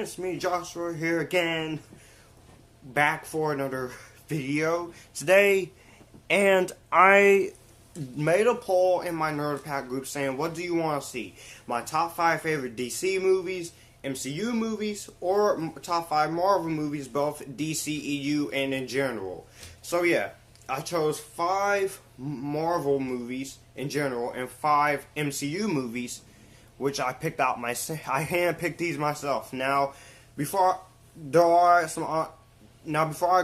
it's me Joshua here again, back for another video today, and I made a poll in my Nerd Pack group saying, what do you want to see? My top 5 favorite DC movies, MCU movies, or top 5 Marvel movies, both DCEU and in general. So yeah, I chose 5 Marvel movies in general and 5 MCU movies, which I picked out myself. I handpicked these myself. Now, before I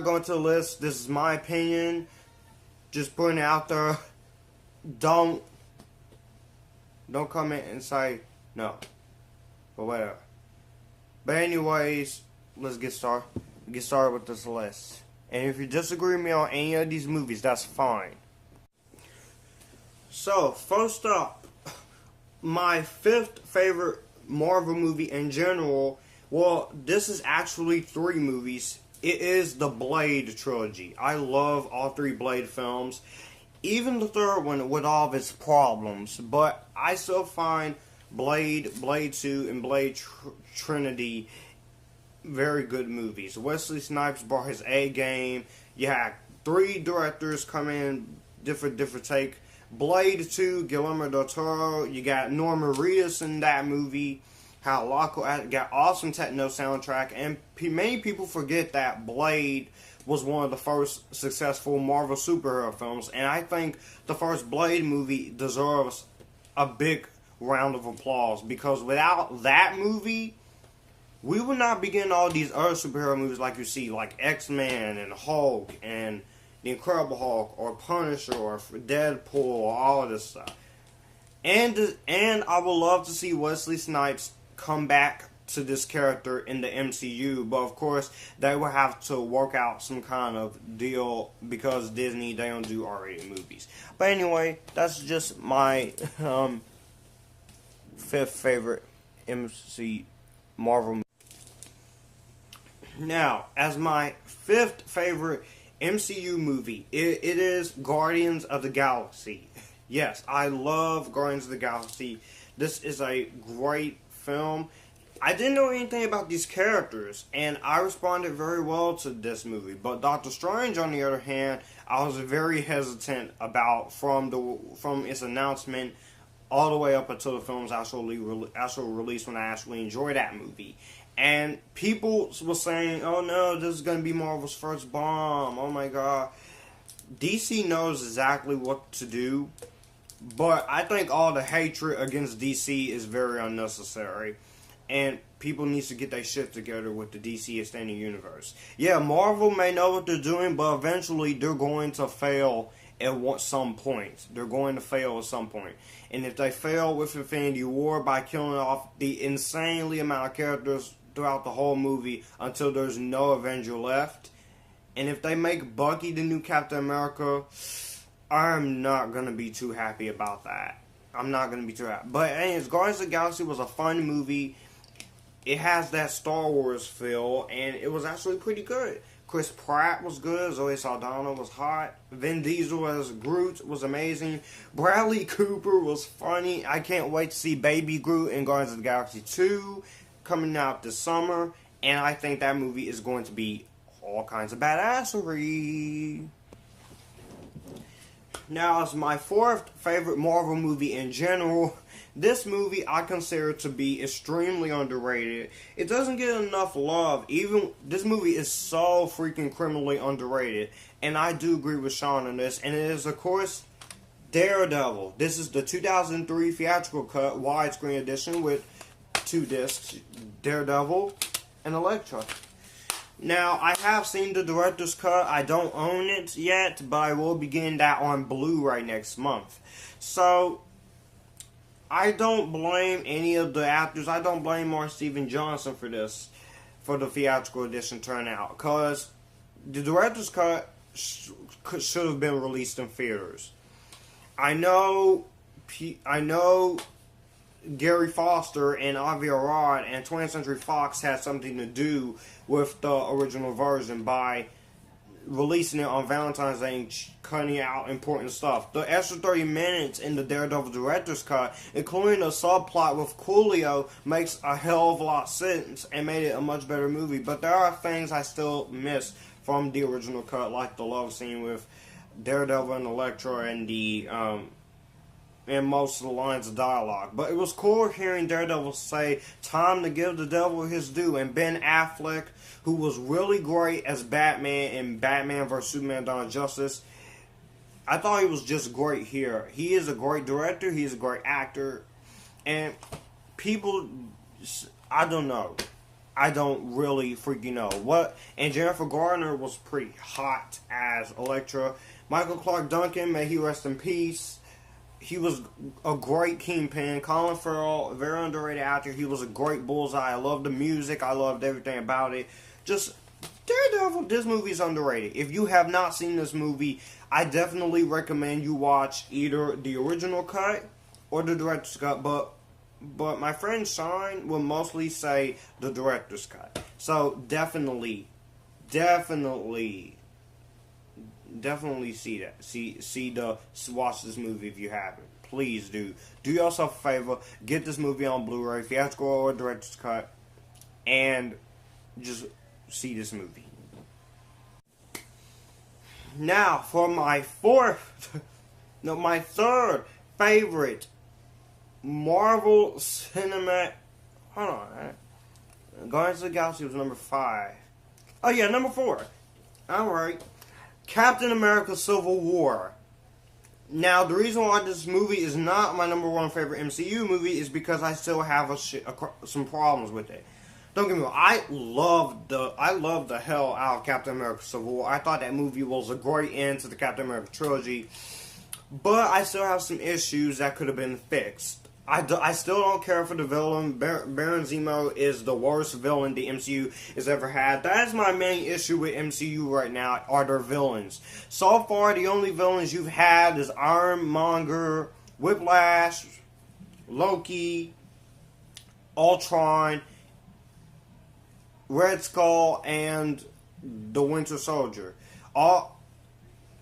go into the list, this is my opinion. Just putting it out there. Don't come in and say no, but whatever. But anyways, let's get started. Get started with this list. And if you disagree with me on any of these movies, that's fine. So first up, my 5th favorite Marvel movie in general. Well, this is actually 3 movies. It is the Blade trilogy. I love all 3 Blade films. Even the 3rd one with all of its problems. But I still find Blade, Blade 2, and Blade Trinity very good movies. Wesley Snipes brought his A game. You had 3 directors come in, different take. Blade 2, Guillermo del Toro. You got Norman Reedus in that movie. How Loco got awesome techno soundtrack. And many people forget that Blade was one of the first successful Marvel superhero films. And I think the first Blade movie deserves a big round of applause. Because without that movie, we would not be getting all these other superhero movies like you see. Like X-Men and Hulk and The Incredible Hulk or Punisher or Deadpool or all of this stuff. And I would love to see Wesley Snipes come back to this character in the MCU, but of course they will have to work out some kind of deal because Disney, they don't do R-rated movies. But anyway, that's just my 5th favorite MC Marvel movie. Now, as my 5th favorite MCU movie, it is Guardians of the Galaxy. Yes, I love Guardians of the Galaxy. This is a great film. I didn't know anything about these characters, and I responded very well to this movie. But Doctor Strange, on the other hand, I was very hesitant about from its announcement all the way up until the film's actual release, when I actually enjoyed that movie. And people were saying, oh no, this is going to be Marvel's first bomb. Oh my god. DC knows exactly what to do. But I think all the hatred against DC is very unnecessary. And people need to get their shit together with the DC Extended Universe. Yeah, Marvel may know what they're doing, but eventually they're going to fail at some point. They're going to fail at some point. And if they fail with Infinity War by killing off the insanely amount of characters throughout the whole movie until there's no Avenger left, and if they make Bucky the new Captain America, I'm not going to be too happy about that. I'm not going to be too happy. But anyways, Guardians of the Galaxy was a fun movie. It has that Star Wars feel, and it was actually pretty good. Chris Pratt was good. Zoe Saldana was hot. Vin Diesel as Groot was amazing. Bradley Cooper was funny. I can't wait to see Baby Groot in Guardians of the Galaxy 2 coming out this summer. And I think that movie is going to be all kinds of badassery. Now, as my 4th favorite Marvel movie in general, this movie I consider to be extremely underrated. It doesn't get enough love. Even this movie is so freaking criminally underrated. And I do agree with Sean on this. And it is, of course, Daredevil. This is the 2003 theatrical cut, widescreen edition with 2 discs, Daredevil and Elektra. Now, I have seen the director's cut. I don't own it yet, but I will be getting that on Blu-ray next month. So, I don't blame any of the actors. I don't blame Mark Steven Johnson for this, for the theatrical edition turnout, because the director's cut should have been released in theaters. I know Gary Foster and Avi Arad and 20th Century Fox had something to do with the original version by releasing it on Valentine's Day and cutting out important stuff. The extra 30 minutes in the Daredevil director's cut, including a subplot with Coolio, makes a hell of a lot of sense and made it a much better movie. But there are things I still miss from the original cut, like the love scene with Daredevil and Elektra and and most of the lines of dialogue. But it was cool hearing Daredevil say, "Time to give the devil his due." And Ben Affleck, who was really great as Batman in Batman vs. Superman: Dawn of Justice, I thought he was just great here. He is a great director. He is a great actor. And people, I don't know. I don't really freaking know. And Jennifer Garner was pretty hot as Elektra. Michael Clark Duncan, may he rest in peace. He was a great Kingpin. Colin Farrell, a very underrated actor. He was a great Bullseye. I loved the music. I loved everything about it. Just, Daredevil, this movie is underrated. If you have not seen this movie, I definitely recommend you watch either the original cut or the director's cut. But my friend Sean will mostly say the director's cut. So definitely see that. Watch this movie if you haven't. Please do. Do yourself a favor. Get this movie on Blu-ray, theatrical or director's cut, and just see this movie. Now for my third favorite Marvel Cinematic. Hold on. Guardians of the Galaxy was number 5. Oh yeah, number 4. Alright. Captain America Civil War. Now, the reason why this movie is not my number 1 favorite MCU movie is because I still have some problems with it. Don't get me wrong, I love the hell out of Captain America Civil War. I thought that movie was a great end to the Captain America trilogy. But I still have some issues that could have been fixed. I still don't care for the villain. Baron Zemo is the worst villain the MCU has ever had. That's my main issue with MCU right now, are their villains. So far, the only villains you've had is Ironmonger, Whiplash, Loki, Ultron, Red Skull, and the Winter Soldier. All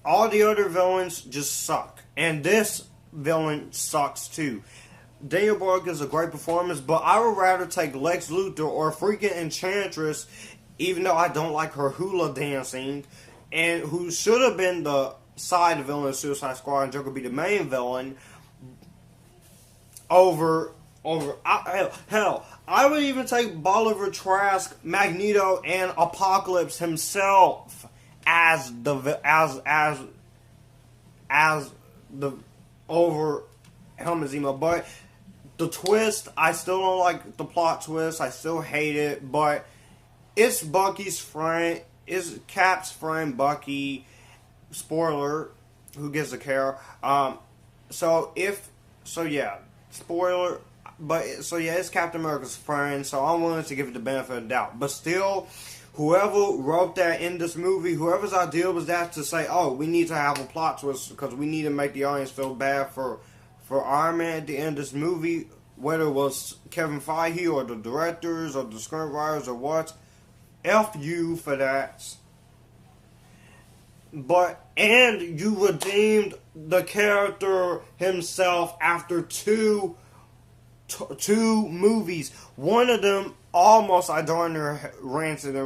the other villains just suck. And this villain sucks too. Daniel Brühl is a great performance, but I would rather take Lex Luthor or freaking Enchantress, even though I don't like her hula dancing, and who should have been the side villain of Suicide Squad and Joker be the main villain, hell, I would even take Bolivar Trask, Magneto, and Apocalypse himself as the over Helmut Zemo. But the twist, I still don't like the plot twist. I still hate it. But it's Bucky's friend. It's Cap's friend, Bucky. Spoiler. Who gives a care? Spoiler. It's Captain America's friend. So I'm willing to give it the benefit of the doubt. But still, whoever wrote that in this movie, whoever's idea was that to say, oh, we need to have a plot twist because we need to make the audience feel bad for Iron Man at the end of this movie, whether it was Kevin Feige or the directors or the screenwriters or what, F you for that. And you redeemed the character himself after two movies. One of them almost I darn near ranted.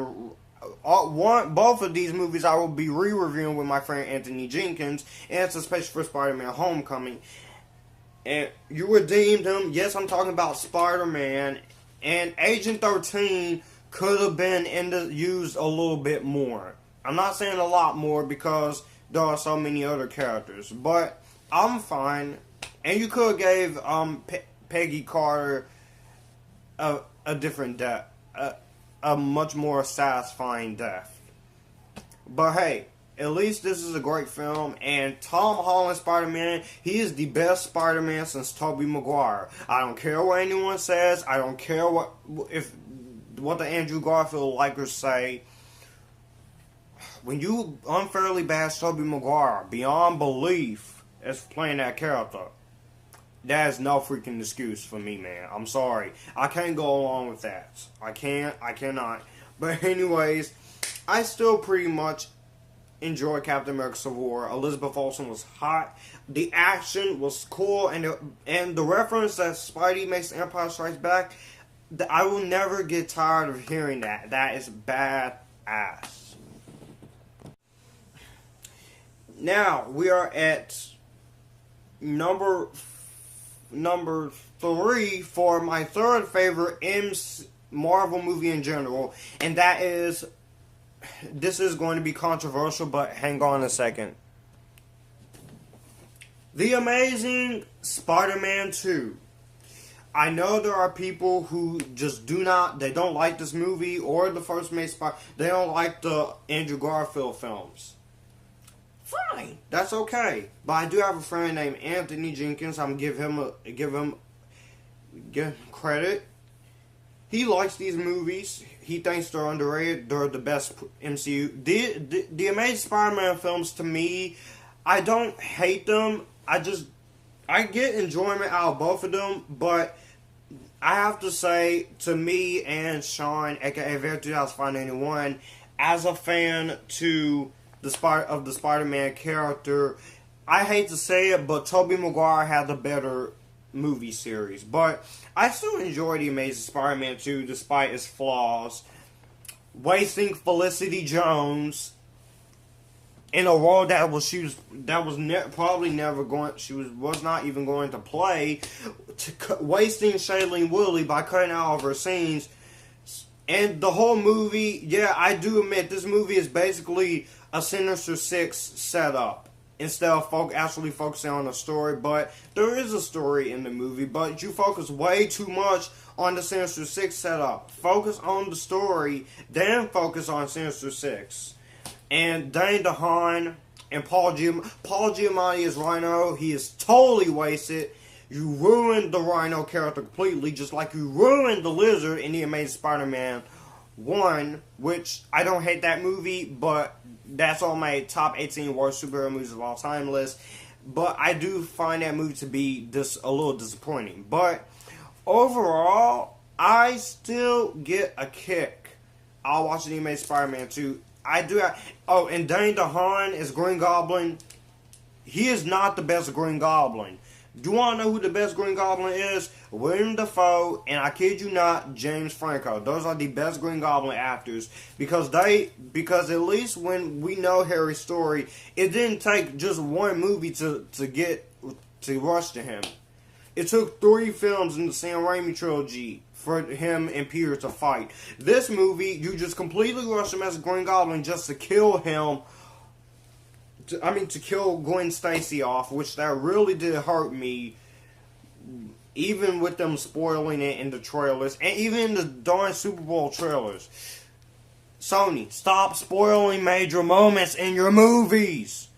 Both of these movies I will be re-reviewing with my friend Anthony Jenkins, and it's especially for Spider-Man Homecoming. And you redeemed him. Yes, I'm talking about Spider-Man. And Agent 13 could have been used a little bit more. I'm not saying a lot more because there are so many other characters. But I'm fine. And you could have gave Peggy Carter a different death. A much more satisfying death. But hey, at least this is a great film, and Tom Holland Spider-Man, he is the best Spider-Man since Tobey Maguire. I don't care what anyone says. I don't care what the Andrew Garfield likers say. When you unfairly bash Tobey Maguire beyond belief as playing that character, that is no freaking excuse for me, man. I'm sorry. I can't go along with that. I cannot. But anyways, I still pretty much enjoy Captain America Civil War. Elizabeth Olsen was hot. The action was cool, and the reference that Spidey makes Empire Strikes Back, I will never get tired of hearing that. That is badass. Now we are at number 3 for my third favorite Marvel movie in general, and that is, this is going to be controversial, but hang on a second. The Amazing Spider-Man 2. I know there are people who just they don't like this movie or the first Amazing Spider. They don't like the Andrew Garfield films. Fine, that's okay. But I do have a friend named Anthony Jenkins. I'm gonna give him credit. He likes these movies. He thinks they're underrated. They're the best MCU. The Amazing Spider-Man films, to me, I don't hate them. I get enjoyment out of both of them, but I have to say, to me and Sean, aka Ver 2091, as a fan of the Spider-Man character, I hate to say it, but Tobey Maguire had the better movie series. But I still enjoy The Amazing Spider-Man 2 despite its flaws. Wasting Felicity Jones in a role that was not even going to play, wasting Shailene Woodley by cutting out all of her scenes. And the whole movie, yeah, I do admit this movie is basically a Sinister Six setup instead of actually focusing on the story. But there is a story in the movie, but you focus way too much on the Sinister Six setup. Focus on the story, then focus on Sinister Six. And Dane DeHaan and Paul Giamatti as Rhino, he is totally wasted. You ruined the Rhino character completely, just like you ruined the Lizard in The Amazing Spider-Man 1, which I don't hate that movie, but that's on my top 18 worst superhero movies of all time list. But I do find that movie to be a little disappointing. But overall, I still get a kick out watching The Amazing Spider-Man 2. I do. And Dane DeHaan is Green Goblin. He is not the best Green Goblin. Do you want to know who the best Green Goblin is? William Dafoe, and I kid you not, James Franco. Those are the best Green Goblin actors because at least when we know Harry's story, it didn't take just one movie to rush to him. It took 3 films in the Sam Raimi trilogy for him and Peter to fight. This movie, you just completely rushed him as a Green Goblin just to kill him. To kill Gwen Stacy off, which that really did hurt me, even with them spoiling it in the trailers, and even in the darn Super Bowl trailers. Sony, stop spoiling major moments in your movies!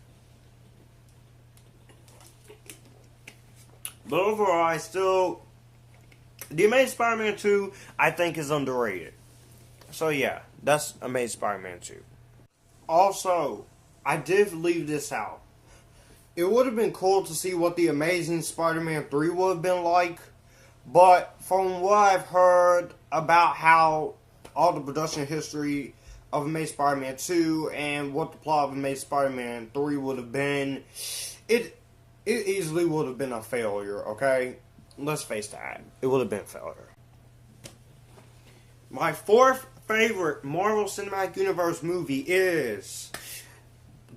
But overall, The Amazing Spider-Man 2, I think, is underrated. So yeah, that's Amazing Spider-Man 2. Also, I did leave this out. It would have been cool to see what The Amazing Spider-Man 3 would have been like, but from what I've heard about how all the production history of Amazing Spider-Man 2 and what the plot of Amazing Spider-Man 3 would have been, it easily would have been a failure, okay? Let's face that. It would have been a failure. My fourth favorite Marvel Cinematic Universe movie is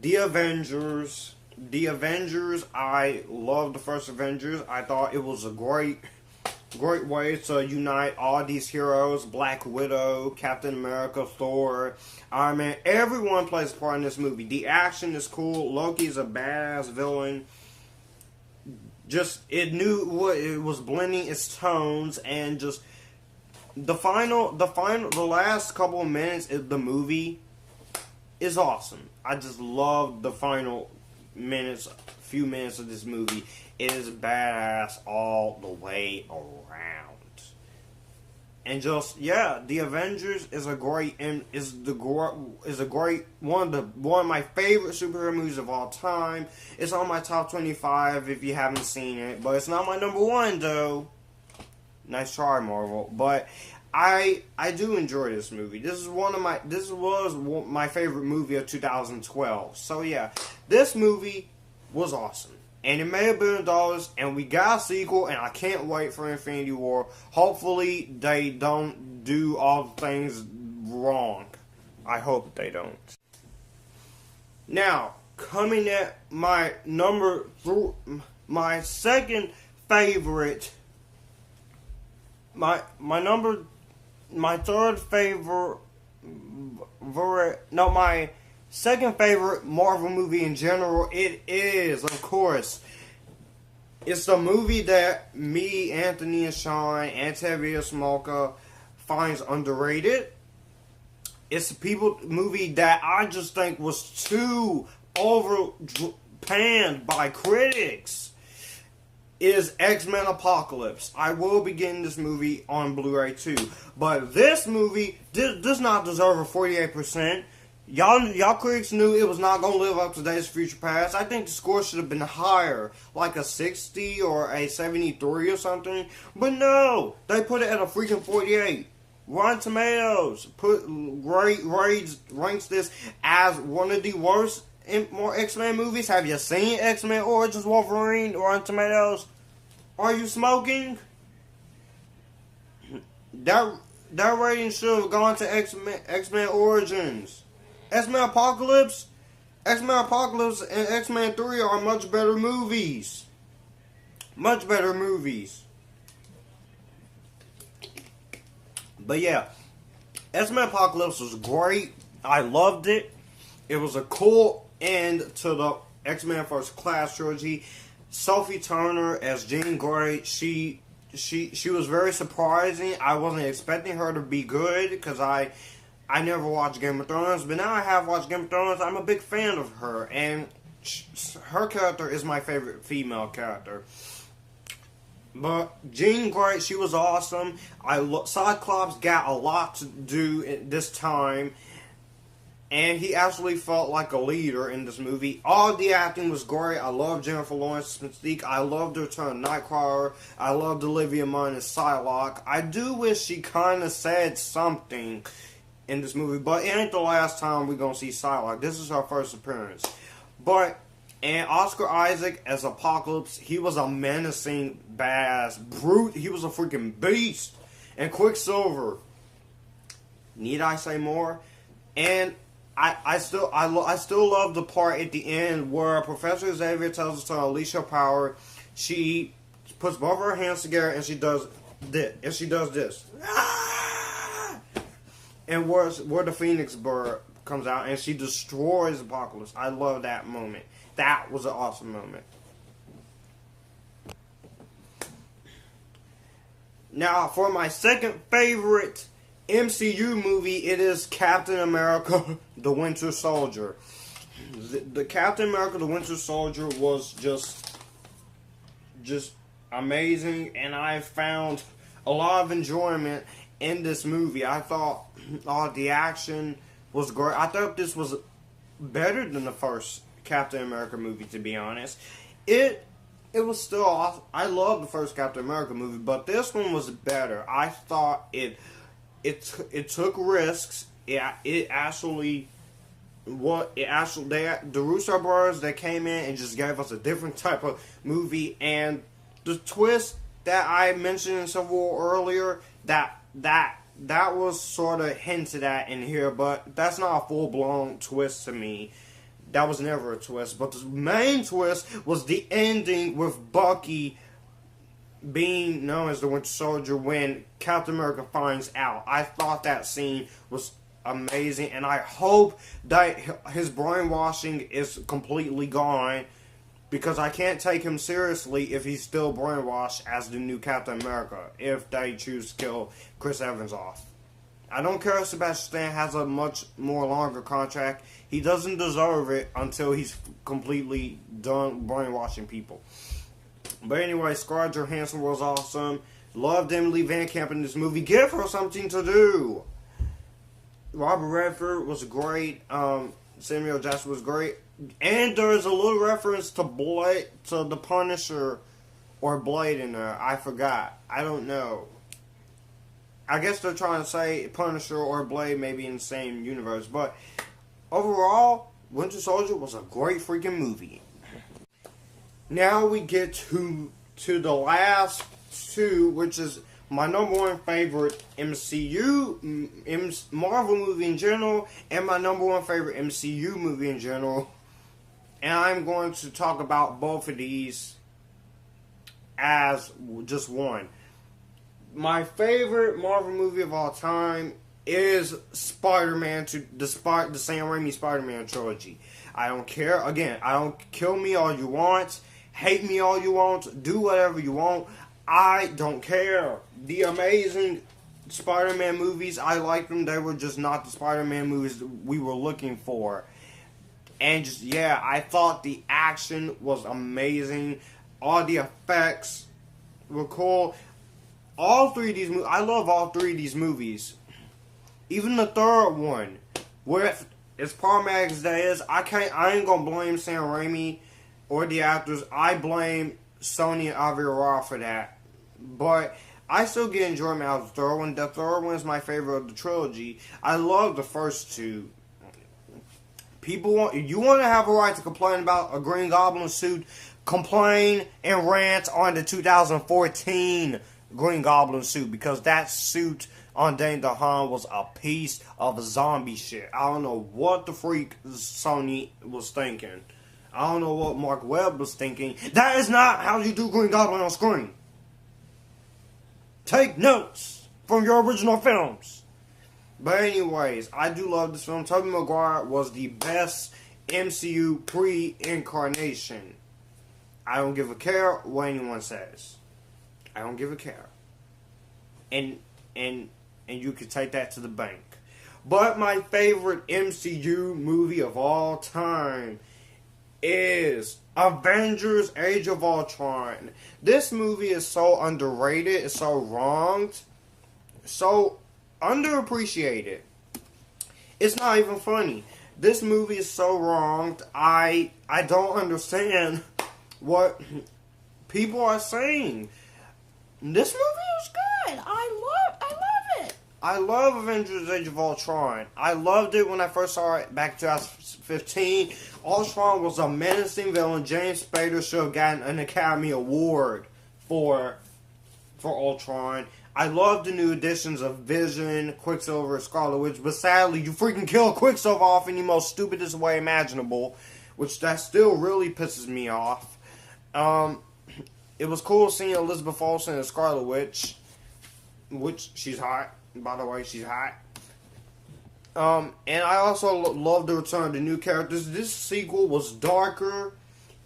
The Avengers. The Avengers, I love the first Avengers. I thought it was a great way to unite all these heroes. Black Widow, Captain America, Thor, Iron Man. Everyone plays a part in this movie. The action is cool. Loki's a badass villain. It knew what it was, blending its tones, and just the last couple of minutes of the movie is awesome. I just love the final few minutes of this movie. It is badass all the way around. And The Avengers is one of my favorite superhero movies of all time. It's on my top 25 if you haven't seen it, but it's not my number 1 though. Nice try, Marvel. But I do enjoy this movie. This was my favorite movie of 2012. So yeah, this movie was awesome. And it made $1 billion, and we got a sequel, and I can't wait for Infinity War. Hopefully, they don't do all the things wrong. I hope they don't. Now, coming at my my second favorite, my third favorite, no, my second favorite Marvel movie in general, it is, of course, it's the movie that me, Anthony, and Sean, and Tevia Smolka finds underrated. It's a movie that I just think was too panned by critics. Is X-Men Apocalypse. I will be getting this movie on Blu-ray too. But this movie does not deserve a 48%. Y'all critics knew it was not going to live up to Days of Future Past. I think the score should have been higher, like a 60 or a 73 or something. But no, they put it at a freaking 48. Rotten Tomatoes ranks this as one of the worst X-Men movies. Have you seen X-Men Origins Wolverine? Rotten Tomatoes? Are you smoking? That rating should have gone to X-Men Origins. X-Men Apocalypse and X-Men 3 are much better movies. Much better movies. But yeah, X-Men Apocalypse was great. I loved it. It was a cool end to the X-Men First Class trilogy. Sophie Turner as Jean Grey, she was very surprising. I wasn't expecting her to be good because I never watched Game of Thrones, but now I have watched Game of Thrones. I'm a big fan of her, and her character is my favorite female character. But Jean Grey, she was awesome. Cyclops got a lot to do this time, and he actually felt like a leader in this movie. All the acting was great. I loved Jennifer Lawrence's Mystique. I loved her turn Nightcrawler. I loved Olivia Munn as Psylocke. I do wish she kind of said something in this movie, but it ain't the last time we're gonna see Psylocke. This is her first appearance. And Oscar Isaac as Apocalypse, he was a menacing, badass brute. He was a freaking beast. And Quicksilver, need I say more? And I still love the part at the end where Professor Xavier tells us to unleash her power. She puts both of her hands together and she does this. And where the Phoenix Bird comes out and she destroys Apocalypse. I love that moment. That was an awesome moment. Now, for my second favorite MCU movie, it is Captain America: The Winter Soldier. The Captain America: The Winter Soldier was just amazing, and I found a lot of enjoyment in this movie. I thought the action was great. I thought this was better than the first Captain America movie, to be honest. It was still awesome. I loved the first Captain America movie, but this one was better. I thought it took risks. The Russo brothers, they came in and just gave us a different type of movie, and the twist that I mentioned in Civil War earlier, that was sort of hinted at in here, but that's not a full-blown twist to me. That was never a twist. But the main twist was the ending with Bucky being known as the Winter Soldier when Captain America finds out. I thought that scene was amazing, and I hope that his brainwashing is completely gone, because I can't take him seriously if he's still brainwashed as the new Captain America, if they choose to kill Chris Evans off. I don't care if Sebastian Stan has a much more longer contract. He doesn't deserve it until he's completely done brainwashing people. But anyway, Scarlett Johansson was awesome. Loved Emily Van Camp in this movie. Give her something to do. Robert Redford was great. Samuel Jackson was great. And there's a little reference to the Punisher or Blade in there. I forgot. I don't know. I guess they're trying to say Punisher or Blade may be in the same universe, but overall, Winter Soldier was a great freaking movie. Now we get to the last two, which is my number one favorite Marvel movie in general, and my number one favorite MCU movie in general. And I'm going to talk about both of these as just one. My favorite Marvel movie of all time is Spider-Man, the Sam Raimi Spider-Man trilogy. I don't care. Again, I don't kill me all you want, hate me all you want, do whatever you want. I don't care. The Amazing Spider-Man movies, I liked them. They were just not the Spider-Man movies we were looking for. And just, yeah, I thought the action was amazing. All the effects were cool. All three of these movies, I love all three of these movies. Even the third one, where as problematic as that is, I ain't gonna blame Sam Raimi or the actors. I blame Sony and Avi Arad for that. But I still get enjoyment out of the third one. The third one is my favorite of the trilogy. I love the first two. You want to have a right to complain about a Green Goblin suit, complain and rant on the 2014 Green Goblin suit, because that suit on Dane DeHaan was a piece of zombie shit. I don't know what the freak Sony was thinking. I don't know what Mark Webb was thinking. That is not how you do Green Goblin on screen. Take notes from your original films. But anyways, I do love this film. Tobey Maguire was the best MCU pre-incarnation. I don't give a care what anyone says. I don't give a care. And you can take that to the bank. But my favorite MCU movie of all time is Avengers Age of Ultron. This movie is so underrated, it's so wronged, so underappreciated. It's not even funny. This movie is so wronged. I don't understand what people are saying. This movie is good. I love it. I love Avengers Age of Ultron. I loved it when I first saw it back in 2015. Ultron was a menacing villain. James Spader should have gotten an Academy Award for Ultron. I love the new additions of Vision, Quicksilver, and Scarlet Witch, but sadly, you freaking kill Quicksilver off in the most stupidest way imaginable, which that still really pisses me off. It was cool seeing Elizabeth Olsen as Scarlet Witch, which she's hot. By the way, she's hot. And I also love the return of the new characters. This sequel was darker.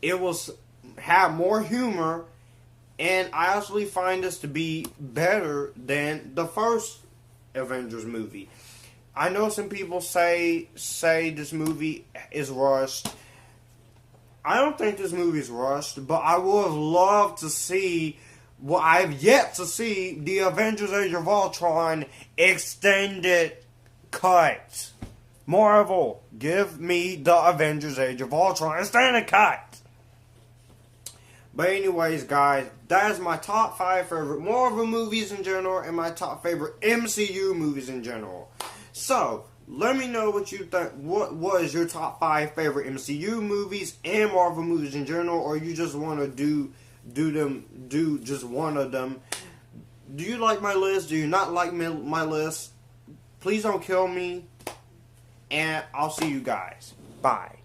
It had more humor. And I actually find this to be better than the first Avengers movie. I know some people say this movie is rushed. I don't think this movie is rushed, but I would have loved to see, well, I've yet to see the Avengers Age of Ultron extended cut. Marvel, give me the Avengers Age of Ultron extended cut. But anyways, guys, that is my top 5 favorite Marvel movies in general and my top favorite MCU movies in general. So, let me know what you think. What was your top 5 favorite MCU movies and Marvel movies in general, or you just want to do just one of them? Do you like my list? Do you not like my list? Please don't kill me. And I'll see you guys. Bye.